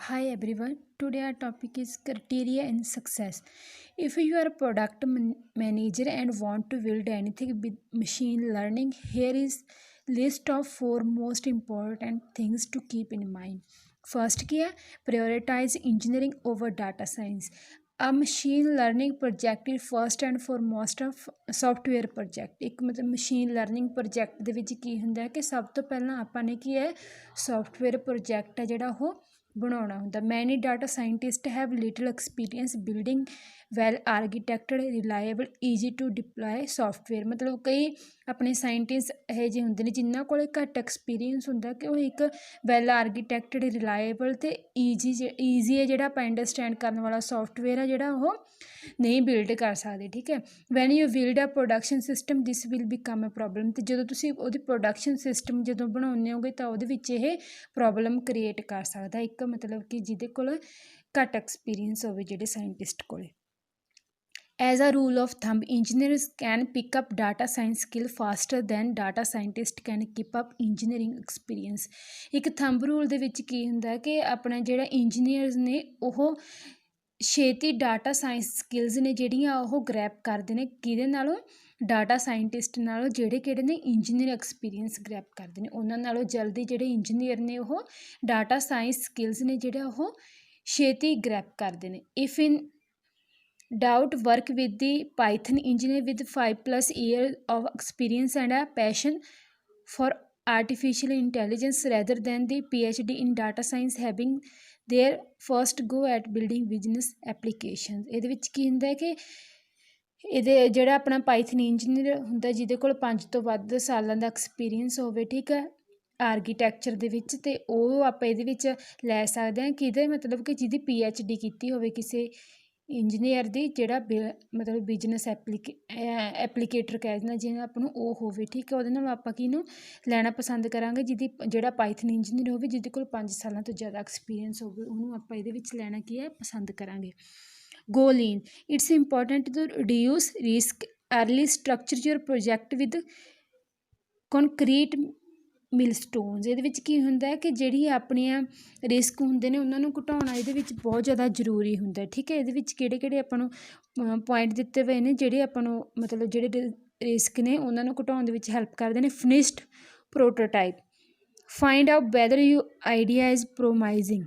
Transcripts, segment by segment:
Hi everyone. Today our topic is criteria in success. If you are a product manager and want to build anything with machine learning, here is list of 4 most important things to keep in mind. First क्या है, prioritize engineering over data science. A machine learning project is first and foremost of software project. ਇੱਕ ਮਤਲਬ machine learning project ਦੇ ਵਿੱਚ ਕੀ ਹੁੰਦਾ ਹੈ ਕਿ ਸਭ ਤੋਂ ਪਹਿਲਾਂ ਆਪਾਂ ਨੇ ਕੀ ਹੈ software project ਹੈ ਜਿਹੜਾ ਉਹ ਬਣਾਉਣਾ ਹੁੰਦਾ। Many data scientist have little experience building well architected reliable easy to deploy software. ਮਤਲਬ ਕਈ ਆਪਣੇ ਸਾਇੰਟਿਸਟ ਇਹੋ ਜਿਹੇ ਹੁੰਦੇ ਨੇ ਜਿਨ੍ਹਾਂ ਕੋਲ ਘੱਟ ਐਕਸਪੀਰੀਅੰਸ ਹੁੰਦਾ ਕਿ ਉਹ ਇੱਕ ਵੈਲ ਆਰਕੀਟੈਕਟਡ ਰਿਲਾਇਬਲ ਅਤੇ ਈਜ਼ੀ ਹੈ ਜਿਹੜਾ ਆਪਾਂ ਅੰਡਰਸਟੈਂਡ ਕਰਨ ਵਾਲਾ ਸੋਫਟਵੇਅਰ ਆ ਜਿਹੜਾ ਉਹ ਨਹੀਂ ਬਿਲਡ ਕਰ ਸਕਦੇ। ਠੀਕ ਹੈ, when you build a production system this will become a problem. ਅਤੇ ਜਦੋਂ ਤੁਸੀਂ ਉਹਦੀ ਪ੍ਰੋਡਕਸ਼ਨ ਸਿਸਟਮ ਜਦੋਂ ਬਣਾਉਂਦੇ ਹੋਗੇ ਤਾਂ ਉਹਦੇ ਵਿੱਚ ਇਹ ਪ੍ਰੋਬਲਮ ਕ੍ਰੀਏਟ ਕਰ ਸਕਦਾ ਇੱਕ ਮਤਲਬ ਕਿ ਜਿਹਦੇ ਕੋਲ ਘੱਟ ਐਕਸਪੀਰੀਅੰਸ ਹੋਵੇ ਜਿਹੜੇ ਸਾਇੰਟਿਸਟ ਕੋਲ। As a rule of thumb, engineers can pick up data science skill faster than data scientist can keep up engineering experience। ਇੱਕ ਥੰਬ ਰੂਲ ਦੇ ਵਿੱਚ ਕੀ ਹੁੰਦਾ ਕਿ ਆਪਣਾ ਜਿਹੜਾ ਇੰਜੀਨੀਅਰਸ ਨੇ ਉਹ ਛੇਤੀ ਡਾਟਾ ਸਾਇੰਸ ਸਕਿੱਲਸ ਨੇ ਜਿਹੜੀਆਂ ਉਹ ਗ੍ਰੈਪ ਕਰਦੇ ਨੇ ਕਿਹਦੇ ਨਾਲੋਂ, ਡਾਟਾ ਸਾਇੰਟਿਸਟ ਨਾਲੋਂ ਜਿਹੜੇ ਕਿਹੜੇ ਨੇ ਇੰਜੀਨੀਅਰ ਐਕਸਪੀਰੀਅੰਸ ਗ੍ਰੈਪ ਕਰਦੇ ਨੇ ਉਹਨਾਂ ਨਾਲੋਂ ਜਲਦੀ ਜਿਹੜੇ ਇੰਜੀਨੀਅਰ ਨੇ ਉਹ ਡਾਟਾ ਸਾਇੰਸ ਸਕਿੱਲਸ ਨੇ ਜਿਹੜਾ ਉਹ ਛੇਤੀ ਗ੍ਰੈਪ ਕਰਦੇ ਨੇ। If in doubt, work with the Python engineer with 5+ years of experience and a passion for artificial intelligence rather than the PhD in data science having their first go at building business applications। ਇਹਦੇ ਵਿੱਚ ਕੀ ਹੁੰਦਾ ਕਿ ਇਹਦੇ ਜਿਹੜਾ ਆਪਣਾ Python engineer ਹੁੰਦਾ ਜਿਹਦੇ ਕੋਲ 5 ਤੋਂ ਵੱਧ ਸਾਲਾਂ ਦਾ ਐਕਸਪੀਰੀਅੰਸ ਹੋਵੇ, ਠੀਕ ਹੈ, ਆਰਕੀਟੈਕਚਰ ਦੇ ਵਿੱਚ, ਅਤੇ ਉਹ ਆਪਾਂ ਇਹਦੇ ਵਿੱਚ ਲੈ ਸਕਦੇ ਹਾਂ ਕਿਹਦੇ ਮਤਲਬ ਕਿ ਜਿਹਦੀ PhD ਕੀਤੀ ਹੋਵੇ ਕਿਸੇ ਇੰਜੀਨੀਅਰ ਦੀ ਜਿਹੜਾ ਮਤਲਬ ਬਿਜ਼ਨਸ ਐਪਲੀਕੇਟਰ ਕਹਿ ਦਿੰਦਾ ਜਿਹਨਾਂ ਆਪਾਂ ਨੂੰ ਉਹ ਹੋਵੇ। ਠੀਕ ਹੈ, ਉਹਦੇ ਨਾਲ ਆਪਾਂ ਕਿਹਨੂੰ ਲੈਣਾ ਪਸੰਦ ਕਰਾਂਗੇ ਜਿਹੜਾ ਪਾਈਥਨ ਇੰਜੀਨੀਅਰ ਹੋਵੇ ਜਿਹਦੇ ਕੋਲ 5 ਸਾਲਾਂ ਤੋਂ ਜ਼ਿਆਦਾ ਐਕਸਪੀਰੀਅੰਸ ਹੋਵੇ ਉਹਨੂੰ ਆਪਾਂ ਇਹਦੇ ਵਿੱਚ ਲੈਣਾ ਕੀ ਹੈ ਪਸੰਦ ਕਰਾਂਗੇ। Go lean, it's important to reduce risk early structure your project with concrete milestones. ਇਹਦੇ ਵਿੱਚ ਕੀ ਹੁੰਦਾ ਕਿ ਜਿਹੜੀ ਆਪਣੀਆਂ ਰਿਸਕ ਹੁੰਦੇ ਨੇ ਉਹਨਾਂ ਨੂੰ ਘਟਾਉਣਾ ਇਹਦੇ ਵਿੱਚ ਬਹੁਤ ਜ਼ਿਆਦਾ ਜ਼ਰੂਰੀ ਹੁੰਦਾ। ਠੀਕ ਹੈ, ਇਹਦੇ ਵਿੱਚ ਕਿਹੜੇ ਆਪਾਂ ਨੂੰ ਪੁਆਇੰਟ ਦਿੱਤੇ ਹੋਏ ਨੇ ਜਿਹੜੇ ਆਪਾਂ ਨੂੰ ਮਤਲਬ ਜਿਹੜੇ ਰਿਸਕ ਨੇ ਉਹਨਾਂ ਨੂੰ ਘਟਾਉਣ ਦੇ ਵਿੱਚ ਹੈਲਪ ਕਰਦੇ ਨੇ। Finished prototype, find out whether you idea is promising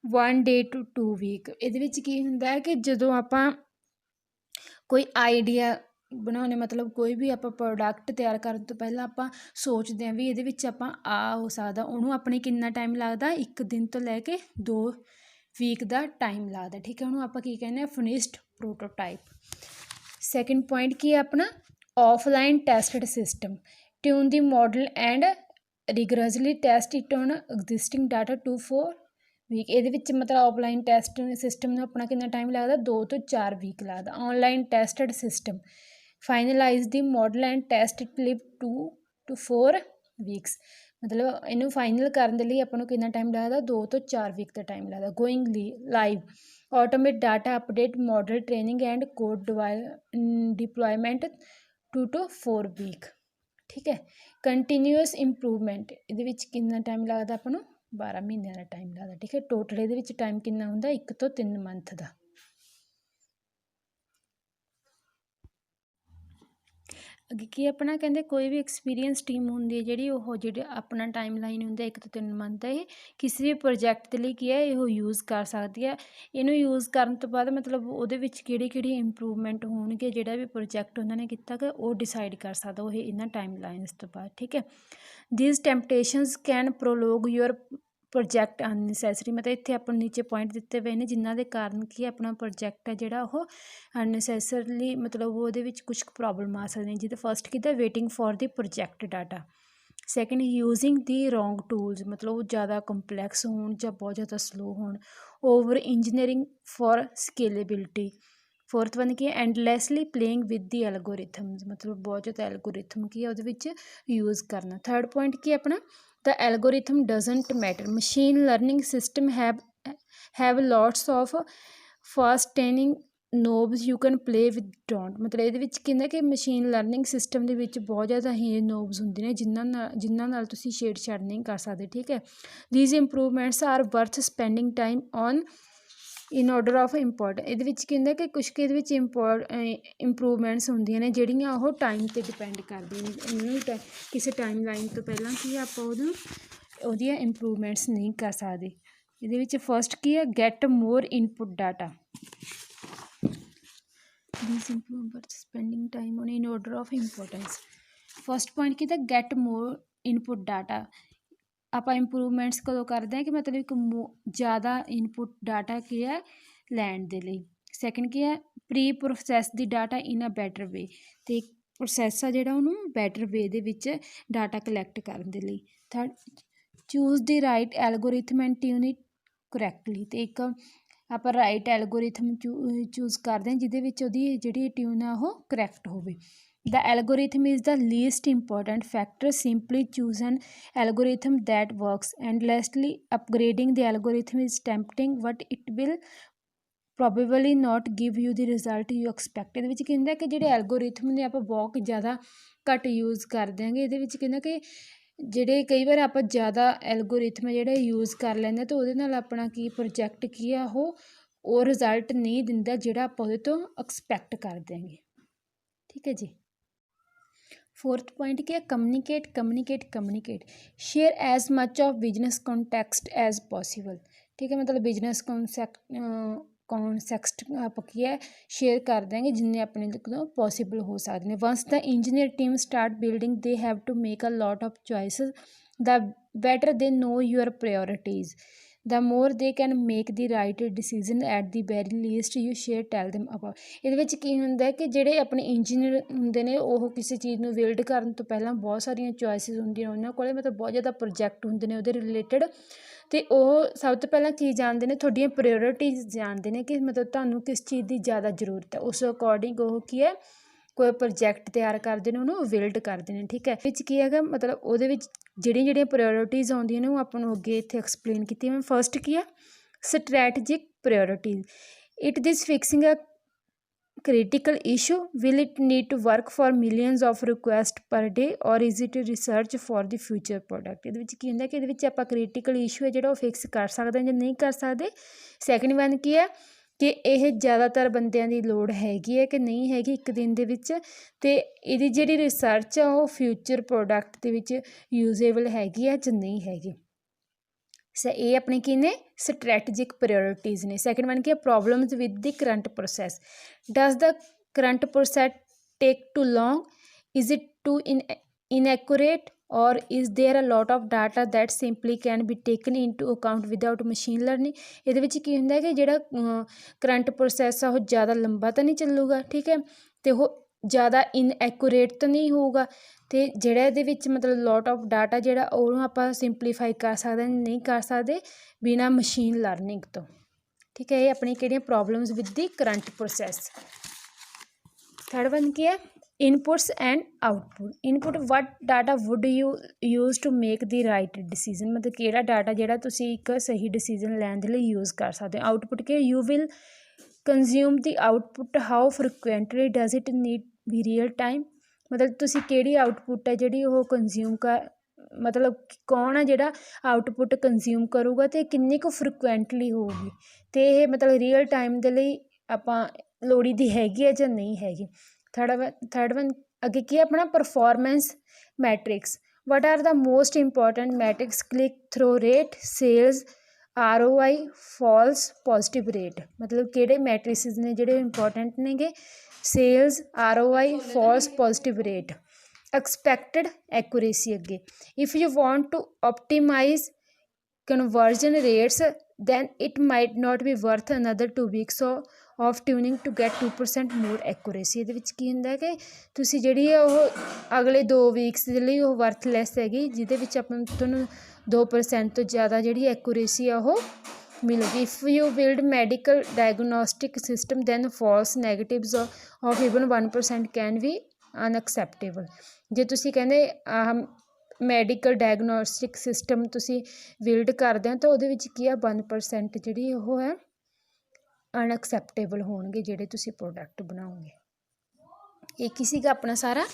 1 day to 2 week। ਇਹਦੇ ਵਿੱਚ ਕੀ ਹੁੰਦਾ ਹੈ ਕਿ ਜਦੋਂ ਆਪਾਂ ਕੋਈ ਆਈਡੀਆ ਬਣਾਉਣੇ ਮਤਲਬ ਕੋਈ ਵੀ ਆਪਾਂ ਪ੍ਰੋਡਕਟ ਤਿਆਰ ਕਰਨ ਤੋਂ ਪਹਿਲਾਂ ਆਪਾਂ ਸੋਚਦੇ ਹਾਂ ਵੀ ਇਹਦੇ ਵਿੱਚ ਆਪਾਂ ਹੋ ਸਕਦਾ, ਉਹਨੂੰ ਆਪਣੇ ਕਿੰਨਾ ਟਾਈਮ ਲੱਗਦਾ, 1 ਦਿਨ ਤੋਂ ਲੈ ਕੇ 2 ਵੀਕ ਦਾ ਟਾਈਮ ਲੱਗਦਾ। ਠੀਕ ਹੈ, ਉਹਨੂੰ ਆਪਾਂ ਕੀ ਕਹਿੰਦੇ ਹਾਂ ਫਿਨਿਸ਼ਡ ਪ੍ਰੋਟੋਟਾਈਪ। ਸੈਕਿੰਡ ਪੁਆਇੰਟ ਕੀ ਹੈ ਆਪਣਾ offline tested system, tune the model and rigorously test it on existing data 2-4 week. ਇਹਦੇ ਵਿੱਚ ਮਤਲਬ ਆਫਲਾਈਨ ਟੈਸਟ ਸਿਸਟਮ ਨੂੰ ਆਪਣਾ ਕਿੰਨਾ ਟਾਈਮ ਲੱਗਦਾ 2 ਤੋਂ 4 ਵੀਕ ਲੱਗਦਾ। ਔਨਲਾਈਨ ਟੈਸਟਡ ਸਿਸਟਮ ਫਾਈਨਲਾਈਜ਼ ਦੀ model and test it live 2 to 4 weeks। ਮਤਲਬ ਇਹਨੂੰ ਫਾਈਨਲ ਕਰਨ ਦੇ ਲਈ ਆਪਾਂ ਨੂੰ ਕਿੰਨਾ ਟਾਈਮ ਲੱਗਦਾ 2 ਤੋਂ 4 ਵੀਕ ਦਾ ਟਾਈਮ ਲੱਗਦਾ। Going live, automate data update model training and code deployment 2 to 4 week. ਠੀਕ ਹੈ, ਕੰਟੀਨਿਊਅਸ ਇੰਪਰੂਵਮੈਂਟ ਇਹਦੇ ਵਿੱਚ ਕਿੰਨਾ ਟਾਈਮ ਲੱਗਦਾ ਆਪਾਂ ਨੂੰ 12 ਮਹੀਨਿਆਂ ਦਾ ਟਾਈਮ ਲੱਗਦਾ। ਠੀਕ ਹੈ, ਟੋਟਲ ਇਹਦੇ ਵਿੱਚ ਟਾਈਮ ਕਿੰਨਾ ਹੁੰਦਾ 1 ਤੋਂ 3 ਮੰਥ ਦਾ। ਅੱਗੇ ਕੀ ਆਪਣਾ ਕਹਿੰਦੇ ਕੋਈ ਵੀ ਐਕਸਪੀਰੀਅੰਸ ਟੀਮ ਹੁੰਦੀ ਹੈ ਜਿਹੜੀ ਉਹ ਜਿਹੜੇ ਆਪਣਾ ਟਾਈਮ ਲਾਈਨ ਹੁੰਦਾ 1 ਤੋਂ 3 ਮੰਥ ਦਾ ਇਹ ਕਿਸੇ ਵੀ ਪ੍ਰੋਜੈਕਟ ਦੇ ਲਈ ਕੀ ਹੈ ਇਹ ਯੂਜ਼ ਕਰ ਸਕਦੀ ਹੈ। ਇਹਨੂੰ ਯੂਜ਼ ਕਰਨ ਤੋਂ ਬਾਅਦ ਮਤਲਬ ਉਹਦੇ ਵਿੱਚ ਕਿਹੜੀ ਇੰਪਰੂਵਮੈਂਟ ਹੋਣਗੇ ਜਿਹੜਾ ਵੀ ਪ੍ਰੋਜੈਕਟ ਉਹਨਾਂ ਨੇ ਕੀਤਾ ਗਾ ਉਹ ਡਿਸਾਈਡ ਕਰ ਸਕਦਾ ਉਹ ਇਹਨਾਂ ਟਾਈਮ ਲਾਈਨਸ ਤੋਂ ਬਾਅਦ। ਠੀਕ ਹੈ, these temptations can prolong your project unnecessary. ਮਤਲਬ ਇੱਥੇ ਆਪਾਂ ਨੂੰ ਨੀਚੇ ਪੁਆਇੰਟ ਦਿੱਤੇ ਹੋਏ ਨੇ ਜਿਨ੍ਹਾਂ ਦੇ ਕਾਰਨ ਕੀ ਆਪਣਾ ਪ੍ਰੋਜੈਕਟ ਹੈ ਜਿਹੜਾ ਉਹ ਅਨਨੈਸੈਸਰਲੀ ਮਤਲਬ ਉਹਦੇ ਵਿੱਚ ਕੁਛ ਪ੍ਰੋਬਲਮ ਆ ਸਕਦੀਆਂ। ਜਿਹਦੇ ਫਸਟ ਕਿੱਦਾਂ waiting for the project data, second using the wrong tools ਮਤਲਬ ਉਹ ਜ਼ਿਆਦਾ ਕੰਪਲੈਕਸ ਹੋਣ ਜਾਂ ਬਹੁਤ ਜ਼ਿਆਦਾ ਸਲੋ ਹੋਣ, over engineering for scalability. Fourth one ਕੀ ਹੈ ਐਂਡਲੈਸਲੀ ਪਲੇਇੰਗ ਵਿਦ ਦੀ ਐਲਗੋਰਿਥਮਸ ਮਤਲਬ ਬਹੁਤ ਜ਼ਿਆਦਾ ਐਲਗੋਰਿਥਮ ਕੀ ਹੈ ਉਹਦੇ ਵਿੱਚ ਯੂਜ਼ ਕਰਨਾ। ਥਰਡ ਪੁਆਇੰਟ ਕੀ ਆਪਣਾ the algorithm doesn't matter, machine learning system have lots of fast training knobs you can play with don't, ਮਤਲਬ ਇਹਦੇ ਵਿੱਚ ਕਹਿੰਦਾ ਕਿ ਮਸ਼ੀਨ ਲਰਨਿੰਗ ਸਿਸਟਮ ਦੇ ਵਿੱਚ ਬਹੁਤ ਜ਼ਿਆਦਾ ਹੀ ਨੋਬਸ ਹੁੰਦੇ ਨੇ ਜਿਨ੍ਹਾਂ ਨਾਲ ਤੁਸੀਂ ਛੇੜਛਾੜ ਨਹੀਂ ਕਰ ਸਕਦੇ, ਠੀਕ ਹੈ। These improvements are worth spending time on in order of important. ਇਹਦੇ ਵਿੱਚ ਕਹਿੰਦਾ ਕਿ ਕੁਛ ਕੁ ਇਹਦੇ ਵਿੱਚ ਇੰਪਰੂਵਮੈਂਟਸ ਹੁੰਦੀਆਂ ਨੇ ਜਿਹੜੀਆਂ ਉਹ ਟਾਈਮ 'ਤੇ ਡਿਪੈਂਡ ਕਰਦੀਆਂ ਨੇ, ਇਹਨਾਂ ਨੂੰ ਕਿਸੇ ਟਾਈਮ ਲਾਈਨ ਤੋਂ ਪਹਿਲਾਂ ਕੀ ਆਪਾਂ ਉਹਦੀਆਂ ਇੰਪਰੂਵਮੈਂਟਸ ਨਹੀਂ ਕਰ ਸਕਦੇ। ਇਹਦੇ ਵਿੱਚ ਫਸਟ ਕੀ ਹੈ, get more input data, these improve spending time on in order of importance। First point ਕੀ ਤਾਂ ਗੈਟ ਮੋਰ ਇਨਪੁਟ ਡਾਟਾ, ਆਪਾਂ ਇੰਪਰੂਵਮੈਂਟਸ ਕਦੋਂ ਕਰਦੇ ਹਾਂ ਕਿ ਮਤਲਬ ਇੱਕ ਜ਼ਿਆਦਾ ਇਨਪੁਟ ਡਾਟਾ ਕੀ ਹੈ ਲੈਣ ਦੇ ਲਈ। ਸੈਕਿੰਡ ਕੀ ਹੈ, ਪ੍ਰੀ ਪ੍ਰੋਸੈਸ ਦੀ ਡਾਟਾ ਇਨ ਅ ਬੈਟਰ ਵੇ, ਅਤੇ ਪ੍ਰੋਸੈਸ ਆ ਜਿਹੜਾ ਉਹਨੂੰ ਬੈਟਰ ਵੇ ਦੇ ਵਿੱਚ ਡਾਟਾ ਕਲੈਕਟ ਕਰਨ ਦੇ ਲਈ। Third, choose the right algorithm and tune it correctly, ਅਤੇ ਇੱਕ ਆਪਾਂ ਰਾਈਟ ਐਲਗੋਰਿਥਮ ਚੂਜ਼ ਕਰਦੇ ਹਾਂ ਜਿਹਦੇ ਵਿੱਚ ਉਹਦੀ ਜਿਹੜੀ ਟਿਊਨ ਆ ਉਹ ਕਰੈਕਟ ਹੋਵੇ। The algorithm is the least important factor, simply choose an algorithm that works endlessly, upgrading the algorithm is tempting but it will probably not give you the result you expect. ਇਹਦੇ ਵਿੱਚ ਕਹਿੰਦਾ ਕਿ ਜਿਹੜੇ algorithm ਨੇ ਆਪਾਂ ਬਹੁਤ ਜ਼ਿਆਦਾ ਘੱਟ ਯੂਜ਼ ਕਰ ਦਿਆਂਗੇ। ਇਹਦੇ ਵਿੱਚ ਕਹਿੰਦਾ ਕਿ ਜਿਹੜੇ ਕਈ ਵਾਰ ਆਪਾਂ ਜ਼ਿਆਦਾ ਐਲਗੋਰਿਥਮ ਜਿਹੜੇ ਯੂਜ਼ ਕਰ ਲੈਂਦੇ ਤਾਂ ਉਹਦੇ ਨਾਲ ਆਪਣਾ ਕੀ ਪ੍ਰੋਜੈਕਟ ਕੀ ਆ ਉਹ ਰਿਜ਼ਲਟ ਨਹੀਂ ਦਿੰਦਾ ਜਿਹੜਾ ਆਪਾਂ ਉਹਦੇ ਤੋਂ ਐਕਸਪੈਕਟ ਕਰ ਦਿਆਂਗੇ, ਠੀਕ ਹੈ ਜੀ। ਫੋਰਥ ਪੁਆਇੰਟ ਕੀ ਹੈ, communicate share as much of business context as possible, ਠੀਕ ਹੈ। ਮਤਲਬ ਬਿਜਨਸ ਕੌਨਸੈਕਸਟ ਆਪਾਂ ਕੀ ਹੈ ਸ਼ੇਅਰ ਕਰ ਦਿਆਂਗੇ ਜਿੰਨੇ ਆਪਣੇ ਤੋਂ ਪੋਸੀਬਲ ਹੋ ਸਕਦੇ ਨੇ। Once the engineer team start building they have to make a lot of choices, the better they know your priorities, the more they can make the right decision at the very least you share tell them about. ਇਹਦੇ ਵਿੱਚ ਕੀ ਹੁੰਦਾ ਕਿ ਜਿਹੜੇ ਆਪਣੇ engineer ਹੁੰਦੇ ਨੇ ਉਹ ਕਿਸੇ ਚੀਜ਼ ਨੂੰ ਬਿਲਡ ਕਰਨ ਤੋਂ ਪਹਿਲਾਂ ਬਹੁਤ ਸਾਰੀਆਂ ਚੋਇਸਿਸ ਹੁੰਦੀਆਂ ਉਹਨਾਂ ਕੋਲ, ਮਤਲਬ ਬਹੁਤ ਜ਼ਿਆਦਾ ਪ੍ਰੋਜੈਕਟ ਹੁੰਦੇ ਨੇ ਉਹਦੇ ਰਿਲੇਟਡ, ਅਤੇ ਉਹ ਸਭ ਤੋਂ ਪਹਿਲਾਂ ਕੀ ਜਾਣਦੇ ਨੇ, ਤੁਹਾਡੀਆਂ ਪ੍ਰਾਇਓਰਿਟੀਜ਼ ਜਾਣਦੇ ਨੇ ਕਿ ਮਤਲਬ ਤੁਹਾਨੂੰ ਕਿਸ ਚੀਜ਼ ਦੀ ਜ਼ਿਆਦਾ ਜ਼ਰੂਰਤ ਹੈ, ਉਸ ਅਕੋਰਡਿੰਗ ਉਹ ਕੀ ਹੈ ਕੋਈ ਪ੍ਰੋਜੈਕਟ ਤਿਆਰ ਕਰਦੇ ਨੇ, ਉਹਨੂੰ ਬਿਲਡ ਕਰਦੇ ਨੇ, ਠੀਕ ਹੈ। ਵਿੱਚ ਕੀ ਹੈਗਾ ਮਤਲਬ ਉਹਦੇ ਵਿੱਚ ਜਿਹੜੀਆਂ ਪ੍ਰਾਇਓਰਿਟੀਜ਼ ਆਉਂਦੀਆਂ ਨੇ ਉਹ ਆਪਾਂ ਨੂੰ ਅੱਗੇ ਇੱਥੇ ਐਕਸਪਲੇਨ ਕੀਤੀ ਮੈਂ। ਫਸਟ ਕੀ ਆ, strategic priorities, it this fixing a critical issue, will it need to work for millions of requests per day or is it research for the future product। ਇਹਦੇ ਵਿੱਚ ਕੀ ਹੁੰਦਾ ਕਿ ਇਹਦੇ ਵਿੱਚ ਆਪਾਂ ਕ੍ਰਿਟੀਕਲ ਇਸ਼ੂ ਹੈ ਜਿਹੜਾ ਉਹ ਫਿਕਸ ਕਰ ਸਕਦੇ ਹਾਂ ਜਾਂ ਨਹੀਂ ਕਰ ਸਕਦੇ। ਸੈਕਿੰਡ ਵਨ ਕੀ ਹੈ ਕਿ ਇਹ ਜ਼ਿਆਦਾਤਰ ਬੰਦਿਆਂ ਦੀ ਲੋੜ ਹੈਗੀ ਹੈ ਕਿ ਨਹੀਂ ਹੈਗੀ ਇੱਕ ਦਿਨ ਦੇ ਵਿੱਚ, ਅਤੇ ਇਹਦੀ ਜਿਹੜੀ ਰਿਸਰਚ ਆ ਉਹ ਫਿਊਚਰ ਪ੍ਰੋਡਕਟ ਦੇ ਵਿੱਚ ਯੂਜ਼ੇਬਲ ਹੈਗੀ ਹੈ ਜਾਂ ਨਹੀਂ ਹੈਗੀ। ਇਹ ਆਪਣੇ ਕੀ ਨੇ ਸਟ੍ਰੈਟਜਿਕ ਪ੍ਰਾਇਓਰਿਟੀਜ਼ ਨੇ। ਸੈਕਿੰਡ ਵਨ ਕੀ ਹੈ, problems with the current process, does the current process take too long, is it too inaccurate or is there a lot of data that simply can be taken into account without machine learning. ਇਹਦੇ ਵਿੱਚ ਕੀ ਹੁੰਦਾ ਕਿ ਜਿਹੜਾ current process ਆ ਉਹ ਜ਼ਿਆਦਾ ਲੰਬਾ ਤਾਂ ਨਹੀਂ ਚੱਲੂਗਾ, ਠੀਕ ਹੈ, ਅਤੇ ਉਹ ਜ਼ਿਆਦਾ ਇਨਐਕੂਰੇਟ ਤਾਂ ਨਹੀਂ ਹੋਊਗਾ, ਅਤੇ ਜਿਹੜਾ ਇਹਦੇ ਵਿੱਚ ਮਤਲਬ ਲੋਟ ਆਫ ਡਾਟਾ ਜਿਹੜਾ ਉਹਨੂੰ ਆਪਾਂ ਸਿੰਪਲੀਫਾਈ ਕਰ ਸਕਦੇ ਨਹੀਂ ਕਰ ਸਕਦੇ ਬਿਨਾਂ ਮਸ਼ੀਨ ਲਰਨਿੰਗ ਤੋਂ, ਠੀਕ ਹੈ। ਇਹ ਆਪਣੀ ਕਿਹੜੀਆਂ problems with the current process. Third one ਕੀ ਹੈ, inputs and output. Input, what data would you use to make the right decision, ਮਤਲਬ ਕਿਹੜਾ ਡਾਟਾ ਜਿਹੜਾ ਤੁਸੀਂ ਇੱਕ ਸਹੀ ਡਿਸੀਜ਼ਨ ਲੈਣ ਦੇ ਲਈ ਯੂਜ਼ ਕਰ ਸਕਦੇ ਹੋ। ਆਊਟਪੁੱਟ ਕੀ, you will consume the output, how frequently does it need be real time, ਮਤਲਬ ਤੁਸੀਂ ਕਿਹੜੀ ਆਊਟਪੁੱਟ ਹੈ ਜਿਹੜੀ ਉਹ ਕੰਜ਼ਿਊਮ ਮਤਲਬ ਕੌਣ ਆ ਜਿਹੜਾ ਆਊਟਪੁੱਟ ਕੰਜ਼ਿਊਮ ਕਰੂਗਾ ਅਤੇ ਕਿੰਨੀ ਕੁ ਫਰੀਕੁਐਂਟਲੀ ਹੋਊਗੀ, ਅਤੇ ਇਹ ਮਤਲਬ ਰੀਅਲ ਟਾਈਮ ਦੇ ਲਈ ਆਪਾਂ ਲੋੜੀ ਦੀ ਹੈਗੀ ਹੈ ਜਾਂ ਨਹੀਂ ਹੈਗੀ। ਥਰਡ ਵਨ ਅੱਗੇ ਕੀ ਹੈ ਆਪਣਾ performance metrics, what are the most important metrics, click through rate, sales, ROI, false positive rate, ਮਤਲਬ ਕਿਹੜੇ ਮੈਟ੍ਰਿਸਿਸ ਨੇ ਜਿਹੜੇ ਇੰਪੋਰਟੈਂਟ ਨੇਗੇ, sales, ROI, false positive rate, expected accuracy. ਅੱਗੇ if you want to optimise conversion rates then it might not be worth another 2 weeks of tuning to get 2% more accuracy। ਇਹਦੇ ਵਿੱਚ ਕੀ ਹੁੰਦਾ ਕਿ ਤੁਸੀਂ ਜਿਹੜੀ ਹੈ ਉਹ ਅਗਲੇ 2 ਵੀਕਸ ਦੇ ਲਈ ਉਹ ਵਰਥਲੈਸ ਹੈਗੀ ਜਿਹਦੇ ਵਿੱਚ ਆਪਾਂ ਤੁਹਾਨੂੰ 2% ਤੋਂ ਜ਼ਿਆਦਾ ਜਿਹੜੀ ਐਕੂਰੇਸੀ ਆ ਉਹ ਮਿਲੇਗੀ। If you build medical diagnostic system then false negatives of even 1% can be unacceptable. ਜੇ ਤੁਸੀਂ ਕਹਿੰਦੇ ਮੈਡੀਕਲ ਡਾਇਗਨੋਸਟਿਕ ਸਿਸਟਮ ਤੁਸੀਂ ਬਿਲਡ ਕਰਦੇ ਹੋ ਤਾਂ ਉਹਦੇ ਵਿੱਚ ਕੀ ਆ 1% ਜਿਹੜੀ ਉਹ ਹੈ ਅਨਐਕਸੈਪਟੇਬਲ ਹੋਣਗੇ ਜਿਹੜੇ ਤੁਸੀਂ ਪ੍ਰੋਡਕਟ ਬਣਾਓਗੇ। ਇਹ ਕੀ ਸੀਗਾ ਆਪਣਾ ਸਾਰਾ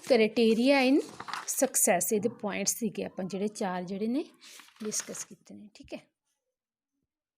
ਕ੍ਰਾਈਟੇਰੀਆ ਇਨ ਸਕਸੈਸ, ਇਹਦੇ ਪੁਆਇੰਟਸ ਸੀਗੇ ਆਪਾਂ ਜਿਹੜੇ 4 ਜਿਹੜੇ ਨੇ ਡਿਸਕਸ ਕੀਤੇ ਨੇ। ਠੀਕ ਹੈ।